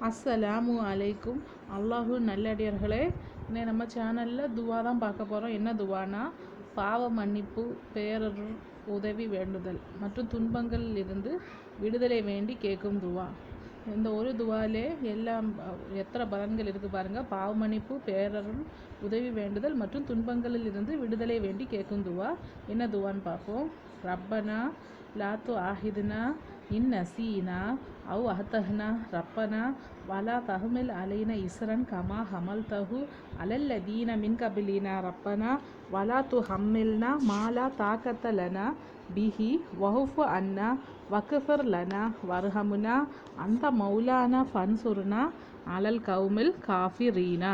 அஸ்ஸலாமு அலைக்கும். அல்லாஹு நல்லடியார்களே, இன்னைக்கு நம்ம சேனலில் துவா தான் பார்க்க போகிறோம். என்ன துவானா, பாவ மன்னிப்பு, பேரருள், உதவி வேண்டுதல் மற்றும் துன்பங்களில் இருந்து விடுதலை வேண்டி கேட்கும் துவா. இந்த ஒரு துவாலே எல்லாம் எத்தனை பலன்கள் இருக்குது பாருங்கள். பாவ மன்னிப்பு, பேரருள், உதவி வேண்டுதல் மற்றும் துன்பங்களில் இருந்து விடுதலை வேண்டி கேட்கும் துவா. என்ன துவான்னு பார்ப்போம். ரப்பனா லாத்து ஆஹிதுனா இன் நசீனா அவு அஹ்தஹ்னா ரப்பனா வலா தஹ்மில் அலைனா இஸ்ரன் கமா ஹமல் தஹு அலல்லதீன மின் கபிலினா ரப்பனா வலா து ஹம்மில்னா மாலா தாக்கத்தலனா பிஹி வஹுஃபு அன்னா வக்ஃபிர் லனா வர்ஹமுனா அந்த மௌலானா ஃபன்சுர்னா அலல் கௌமில் காஃபிரீனா.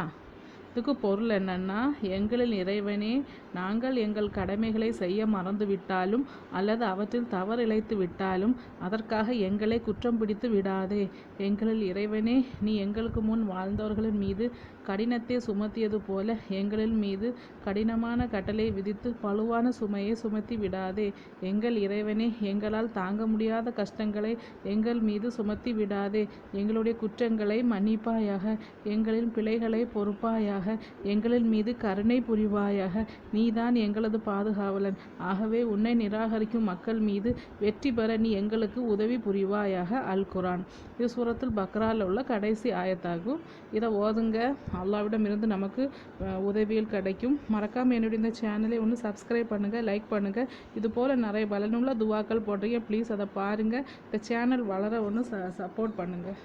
இதுக்கு பொருள் என்னன்னா, எங்களின் இறைவனே, நாங்கள் எங்கள் கடமைகளை செய்ய மறந்துவிட்டாலும் அல்லது அவற்றில் தவறு இழைத்து விட்டாலும் அதற்காக எங்களை குற்றம் பிடித்து விடாதே. எங்களில் இறைவனே, நீ எங்களுக்கு முன் வாழ்ந்தவர்களின் மீது கடினத்தை சுமத்தியது போல எங்களின் மீது கடினமான கட்டளை விதித்து பழுவான சுமையை சுமத்தி விடாதே. எங்கள் இறைவனே, எங்களால் தாங்க முடியாத கஷ்டங்களை எங்கள் மீது சுமத்தி விடாதே. எங்களுடைய குற்றங்களை மன்னிப்பாயாக, எங்களின் பிழைகளை பொறுப்பாயாக, எங்களின் மீது கருணை புரிவாயாக. நீதான் எங்களது பாதுகாவலன். ஆகவே உன்னை நிராகரிக்கும் மக்கள் மீது வெற்றி பெற நீ எங்களுக்கு உதவி புரிவாயாக. அல் குரான். இது சூரத்துல் பக்ராவில் உள்ள கடைசி ஆயத்தாகும். இதை ஓதுங்க. அல்லாஹ்விடம் இருந்து நமக்கு உதவிகள் கிடைக்கும். மறக்காமல் என்னுடைய இந்த சேனலை ஒன்று சப்ஸ்கிரைப் பண்ணுங்கள், லைக் பண்ணுங்கள். இது போல் நிறைய பலனுள்ள துவாக்கள் போடுறீங்க. ப்ளீஸ் அதை பாருங்கள். இந்த சேனல் வளர ஒன்று சப்போர்ட் பண்ணுங்கள்.